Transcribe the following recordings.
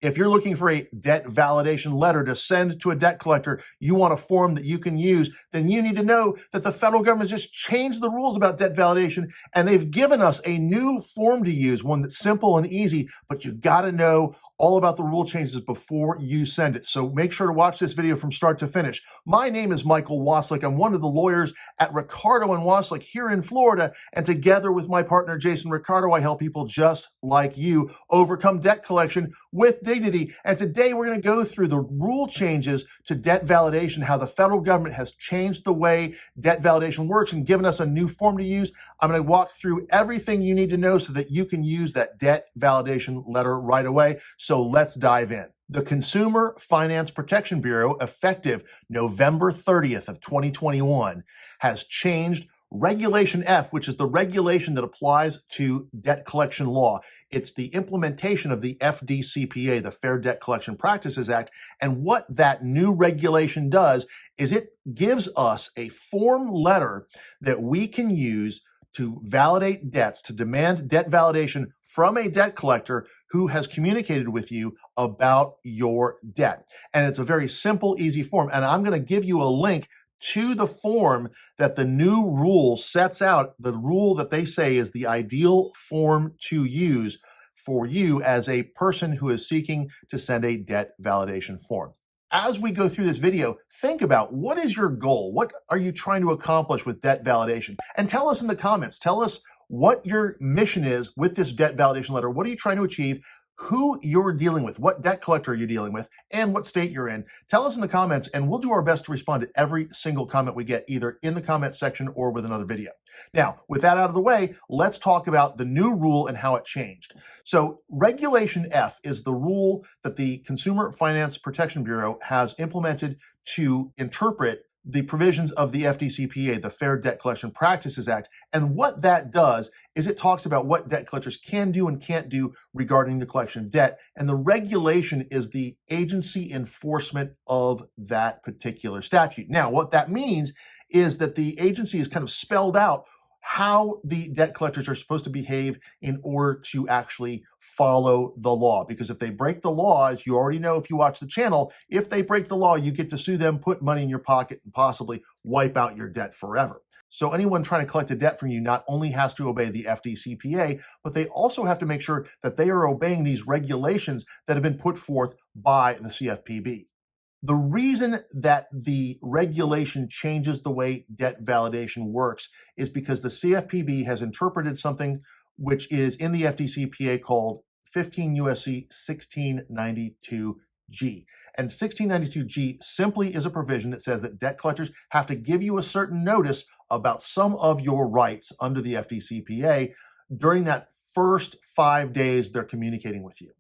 If you're looking for a debt validation letter to send to a debt collector, you want a form that you can use, then you need to know that the federal government has just changed the rules about debt validation, and they've given us a new form to use, one that's simple and easy, but you got to know all about the rule changes before you send it. So make sure to watch this video from start to finish. My name is Michael Wasylik. I'm one of the lawyers at Ricardo and Wasylik here in Florida. And together with my partner, Jason Ricardo, I help people just like you overcome debt collection with dignity. And today we're going to go through the rule changes to debt validation, how the federal government has changed the way debt validation works and given us a new form to use. I'm going to walk through everything you need to know so that you can use that debt validation letter right away. So let's dive in. The Consumer Finance Protection Bureau, effective November 30th of 2021, has changed Regulation F, which is the regulation that applies to debt collection law. It's the implementation of the FDCPA, the Fair Debt Collection Practices Act. And what that new regulation does is it gives us a form letter that we can use to validate debts, to demand debt validation from a debt collector who has communicated with you about your debt. And it's a very simple, easy form. And I'm going to give you a link to the form that the new rule sets out, the rule that they say is the ideal form to use for you as a person who is seeking to send a debt validation form. As we go through this video, think about what is your goal? What are you trying to accomplish with debt validation? And tell us in the comments, tell us what your mission is with this debt validation letter. What are you trying to achieve? Who you're dealing with, what debt collector you're dealing with, and what state you're in. Tell us in the comments, and we'll do our best to respond to every single comment we get, either in the comment section or with another video. Now, with that out of the way, let's talk about the new rule and how it changed. So Regulation F is the rule that the Consumer Finance Protection Bureau has implemented to interpret the provisions of the FDCPA, the Fair Debt Collection Practices Act. And what that does is it talks about what debt collectors can do and can't do regarding the collection of debt. And the regulation is the agency enforcement of that particular statute. Now, what that means is that the agency is kind of spelled out how the debt collectors are supposed to behave in order to actually follow the law. Because if they break the law, as you already know if you watch the channel, if they break the law, you get to sue them, put money in your pocket, and possibly wipe out your debt forever. So anyone trying to collect a debt from you not only has to obey the FDCPA, but they also have to make sure that they are obeying these regulations that have been put forth by the CFPB. The reason that the regulation changes the way debt validation works is because the CFPB has interpreted something which is in the FDCPA called 15 U.S.C. 1692G. And 1692G simply is a provision that says that debt collectors have to give you a certain notice about some of your rights under the FDCPA during that first 5 days they're communicating with you.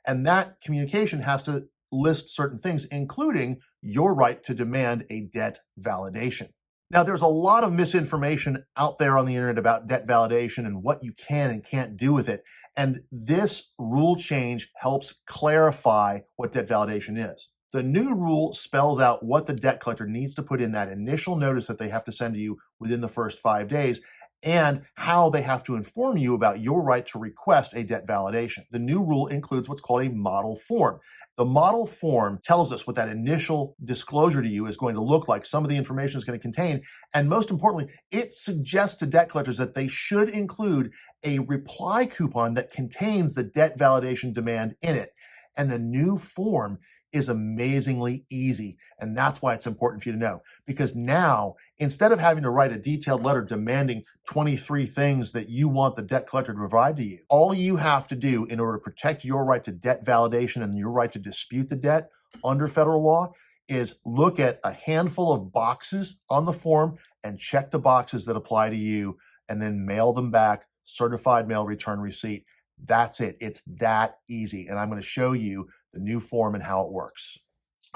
And that communication has to list certain things, including your right to demand a debt validation. Now, there's a lot of misinformation out there on the internet about debt validation and what you can and can't do with it. And this rule change helps clarify what debt validation is. The new rule spells out what the debt collector needs to put in that initial notice that they have to send to you within the first 5 days, and how they have to inform you about your right to request a debt validation. The new rule includes what's called a model form. The model form tells us what that initial disclosure to you is going to look like, some of the information it's going to contain, and most importantly, it suggests to debt collectors that they should include a reply coupon that contains the debt validation demand in it. And the new form is amazingly easy. And that's why it's important for you to know. Because now, instead of having to write a detailed letter demanding 23 things that you want the debt collector to provide to you, all you have to do in order to protect your right to debt validation and your right to dispute the debt under federal law is look at a handful of boxes on the form and check the boxes that apply to you, and then mail them back, certified mail return receipt. That's it. It's that easy. And I'm going to show you the new form and how it works.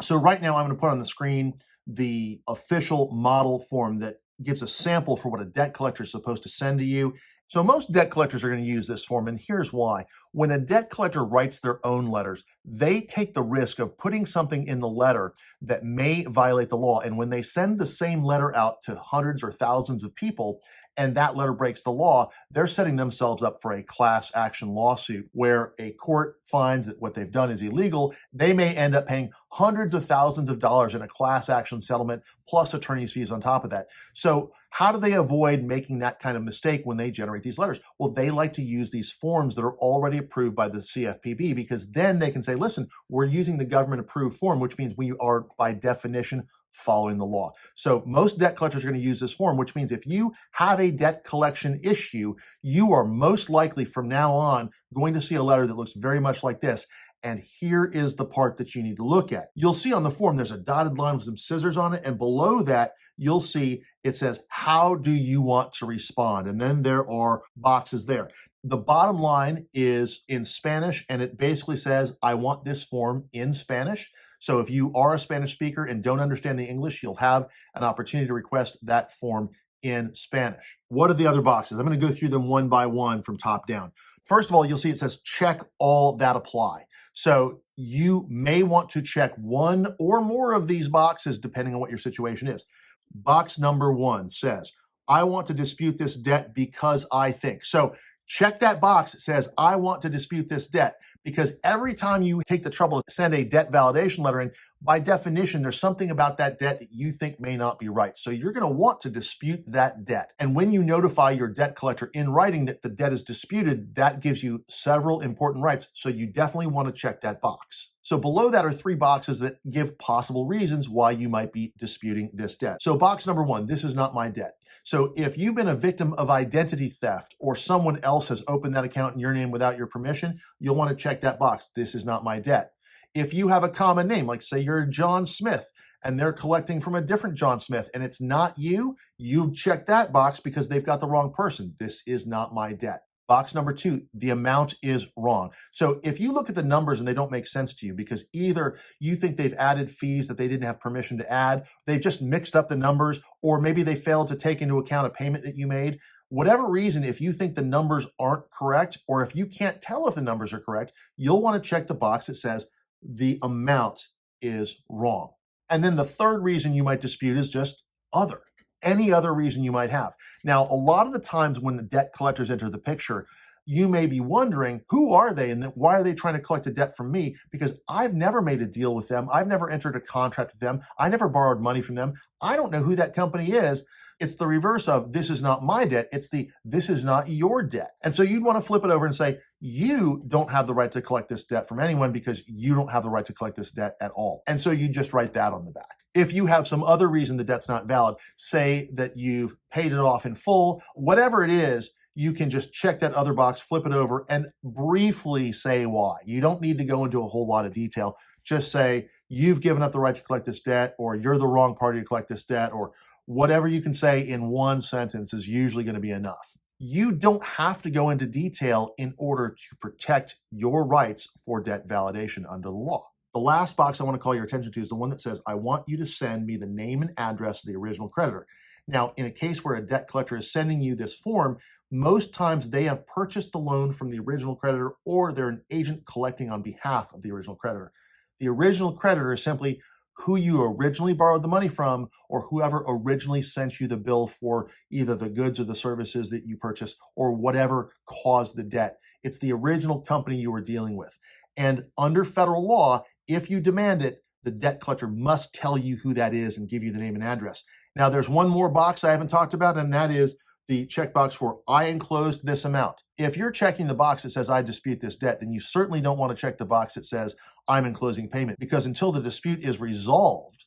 So right now I'm going to put on the screen the official model form that gives a sample for what a debt collector is supposed to send to you. So most debt collectors are going to use this form, and here's why. When a debt collector writes their own letters, they take the risk of putting something in the letter that may violate the law. And when they send the same letter out to hundreds or thousands of people, and that letter breaks the law, they're setting themselves up for a class action lawsuit where a court finds that what they've done is illegal. They may end up paying hundreds of thousands of dollars in a class action settlement plus attorney's fees on top of that. So how do they avoid making that kind of mistake when they generate these letters? Well, they like to use these forms that are already approved by the CFPB, because then they can say, listen, we're using the government approved form, which means we are by definition following the law. So most debt collectors are going to use this form, which means if you have a debt collection issue, you are most likely from now on going to see a letter that looks very much like this. And here is the part that you need to look at. You'll see on the form, there's a dotted line with some scissors on it. And below that, you'll see it says, how do you want to respond? And then there are boxes there. The bottom line is in Spanish, and it basically says, I want this form in Spanish. So if you are a Spanish speaker and don't understand the English, you'll have an opportunity to request that form in Spanish. What are the other boxes? I'm going to go through them one by one from top down. First of all, you'll see it says check all that apply. So you may want to check one or more of these boxes depending on what your situation is. Box number 1 says, I want to dispute this debt because I think. So check that box that says, I want to dispute this debt, because every time you take the trouble to send a debt validation letter in, by definition, there's something about that debt that you think may not be right. So you're going to want to dispute that debt. And when you notify your debt collector in writing that the debt is disputed, that gives you several important rights. So you definitely want to check that box. So below that are 3 boxes that give possible reasons why you might be disputing this debt. So box number 1, this is not my debt. So if you've been a victim of identity theft or someone else has opened that account in your name without your permission, you'll want to check that box. This is not my debt. If you have a common name, like say you're John Smith and they're collecting from a different John Smith and it's not you, you check that box because they've got the wrong person. This is not my debt. Box number 2, the amount is wrong. So if you look at the numbers and they don't make sense to you because either you think they've added fees that they didn't have permission to add, they've just mixed up the numbers, or maybe they failed to take into account a payment that you made, whatever reason, if you think the numbers aren't correct, or if you can't tell if the numbers are correct, you'll want to check the box that says the amount is wrong. And then the third reason you might dispute is just other. Any other reason you might have. Now, a lot of the times when the debt collectors enter the picture, you may be wondering, who are they and why are they trying to collect a debt from me? Because I've never made a deal with them. I've never entered a contract with them. I never borrowed money from them. I don't know who that company is. It's the reverse of this is not my debt. It's the this is not your debt. And so you'd want to flip it over and say, you don't have the right to collect this debt from anyone because you don't have the right to collect this debt at all. And so you just write that on the back. If you have some other reason the debt's not valid, say that you've paid it off in full, whatever it is, you can just check that other box, flip it over, and briefly say why. You don't need to go into a whole lot of detail. Just say, you've given up the right to collect this debt, or you're the wrong party to collect this debt, or whatever you can say in one sentence is usually going to be enough. You don't have to go into detail in order to protect your rights for debt validation under the law. The last box I want to call your attention to is the one that says, I want you to send me the name and address of the original creditor. Now, in a case where a debt collector is sending you this form, most times they have purchased the loan from the original creditor, or they're an agent collecting on behalf of the original creditor. The original creditor is simply who you originally borrowed the money from, or whoever originally sent you the bill for either the goods or the services that you purchased, or whatever caused the debt. It's the original company you were dealing with. And under federal law, if you demand it, the debt collector must tell you who that is and give you the name and address. Now, there's one more box I haven't talked about, and that is the checkbox for I enclosed this amount. If you're checking the box that says I dispute this debt, then you certainly don't want to check the box that says I'm enclosing payment, because until the dispute is resolved,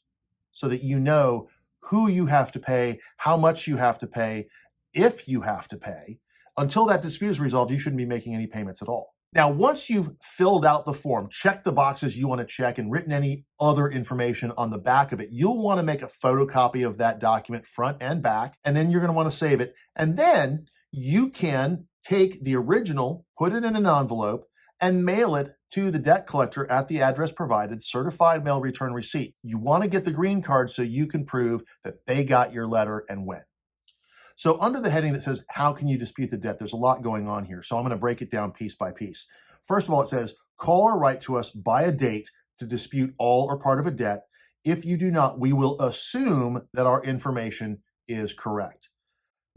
so that you know who you have to pay, how much you have to pay, if you have to pay, until that dispute is resolved, you shouldn't be making any payments at all. Now, once you've filled out the form, checked the boxes you want to check, and written any other information on the back of it, you'll want to make a photocopy of that document front and back, and then you're going to want to save it. And then you can take the original, put it in an envelope, and mail it to the debt collector at the address provided, certified mail return receipt. You want to get the green card so you can prove that they got your letter and when. So under the heading that says, how can you dispute the debt? There's a lot going on here. So I'm going to break it down piece by piece. First of all, it says, call or write to us by a date to dispute all or part of a debt. If you do not, we will assume that our information is correct.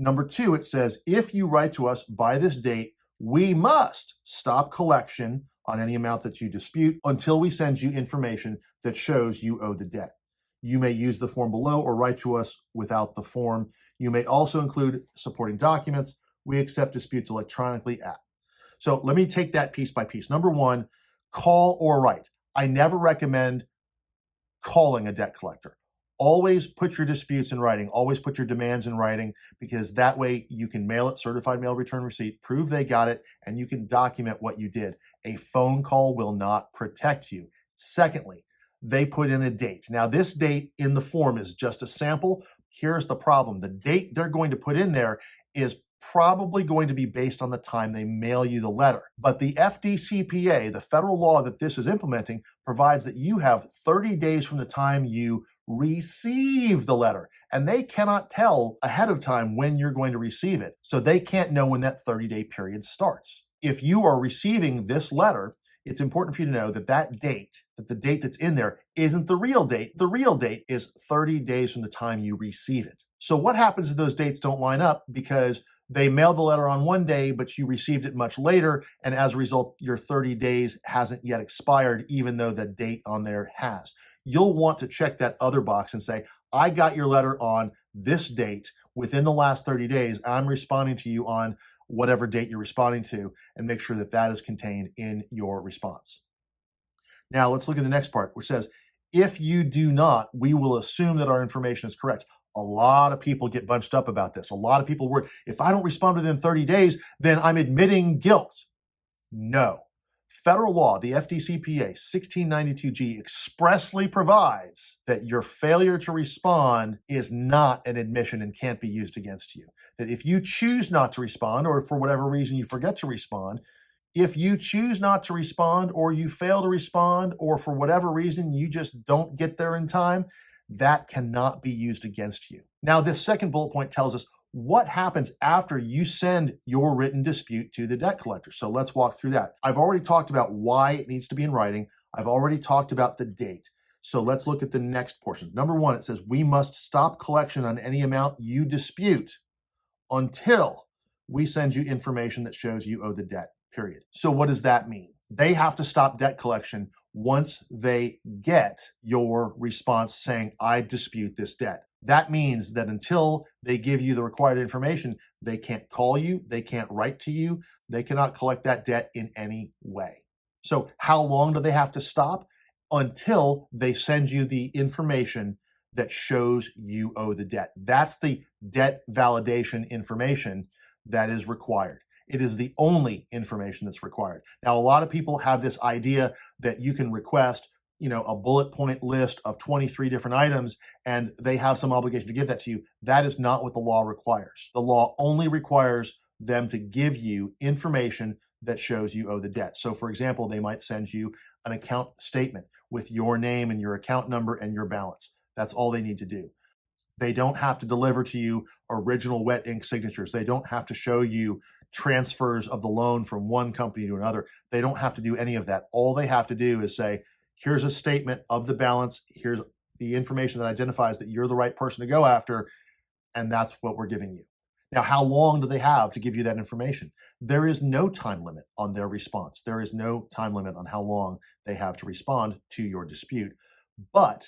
Number two, it says, if you write to us by this date, we must stop collection on any amount that you dispute until we send you information that shows you owe the debt. You may use the form below or write to us without the form. You may also include supporting documents. We accept disputes electronically at. So let me take that piece by piece. Number one, call or write. I never recommend calling a debt collector. Always put your disputes in writing. Always put your demands in writing, because that way you can mail it, certified mail return receipt, prove they got it, and you can document what you did. A phone call will not protect you. Secondly, they put in a date. Now, this date in the form is just a sample. Here's the problem. The date they're going to put in there is probably going to be based on the time they mail you the letter. But the FDCPA, the federal law that this is implementing, provides that you have 30 days from the time you receive the letter. And they cannot tell ahead of time when you're going to receive it. So they can't know when that 30-day period starts. If you are receiving this letter, it's important for you to know that the date that's in there isn't the real date. The real date is 30 days from the time you receive it. So what happens if those dates don't line up because they mailed the letter on one day, but you received it much later, and as a result, your 30 days hasn't yet expired, even though the date on there has? You'll want to check that other box and say, I got your letter on this date within the last 30 days. I'm responding to you on whatever date you're responding to, and make sure that that is contained in your response. Now, let's look at the next part, which says, if you do not, we will assume that our information is correct. A lot of people get bunched up about this. A lot of people worry, if I don't respond within 30 days, then I'm admitting guilt. No. Federal law, the FDCPA 1692G, expressly provides that your failure to respond is not an admission and can't be used against you. That if you choose not to respond, or for whatever reason you forget to respond, if you choose not to respond, or you fail to respond, or for whatever reason you just don't get there in time, that cannot be used against you. Now, this second bullet point tells us what happens after you send your written dispute to the debt collector. So let's walk through that. I've already talked about why it needs to be in writing. I've already talked about the date. So let's look at the next portion. Number one, it says we must stop collection on any amount you dispute until we send you information that shows you owe the debt, period. So what does that mean? They have to stop debt collection once they get your response saying, I dispute this debt. That means that until they give you the required information, they can't call you, they can't write to you, they cannot collect that debt in any way. So how long do they have to stop? Until they send you the information that shows you owe the debt. That's the debt validation information that is required. It is the only information that's required. Now, a lot of people have this idea that you can request, a bullet point list of 23 different items, and they have some obligation to give that to you. That is not what the law requires. The law only requires them to give you information that shows you owe the debt. So, for example, they might send you an account statement with your name and your account number and your balance. That's all they need to do. They don't have to deliver to you original wet ink signatures. They don't have to show you transfers of the loan from one company to another. They don't have to do any of that. All they have to do is say, here's a statement of the balance. Here's the information that identifies that you're the right person to go after, and that's what we're giving you. Now, how long do they have to give you that information? There is no time limit on their response. There is no time limit on how long they have to respond to your dispute. But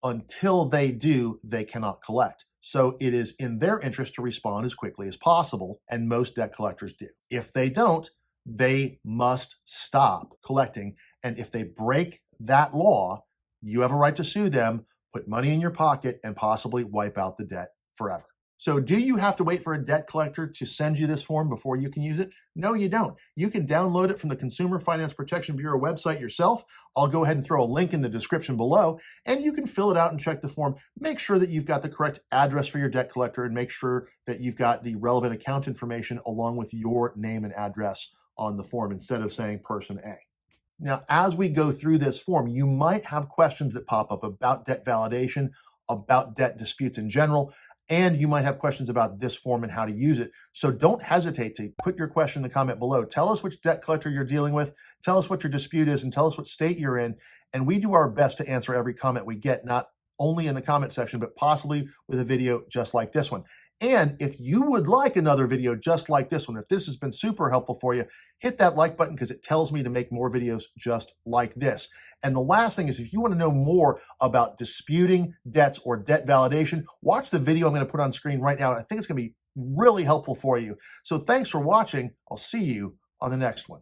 until they do, they cannot collect. So it is in their interest to respond as quickly as possible, and most debt collectors do. If they don't, they must stop collecting. And if they break that law, you have a right to sue them, put money in your pocket, and possibly wipe out the debt forever. So do you have to wait for a debt collector to send you this form before you can use it? No, you don't. You can download it from the Consumer Finance Protection Bureau website yourself. I'll go ahead and throw a link in the description below, and you can fill it out and check the form. Make sure that you've got the correct address for your debt collector, and make sure that you've got the relevant account information along with your name and address on the form instead of saying person A. Now, as we go through this form, you might have questions that pop up about debt validation, about debt disputes in general, and you might have questions about this form and how to use it. So don't hesitate to put your question in the comment below. Tell us which debt collector you're dealing with, tell us what your dispute is, and tell us what state you're in. And we do our best to answer every comment we get, not only in the comment section, but possibly with a video just like this one. And if you would like another video just like this one, if this has been super helpful for you, hit that like button because it tells me to make more videos just like this. And the last thing is, if you want to know more about disputing debts or debt validation, watch the video I'm going to put on screen right now. I think it's going to be really helpful for you. So thanks for watching. I'll see you on the next one.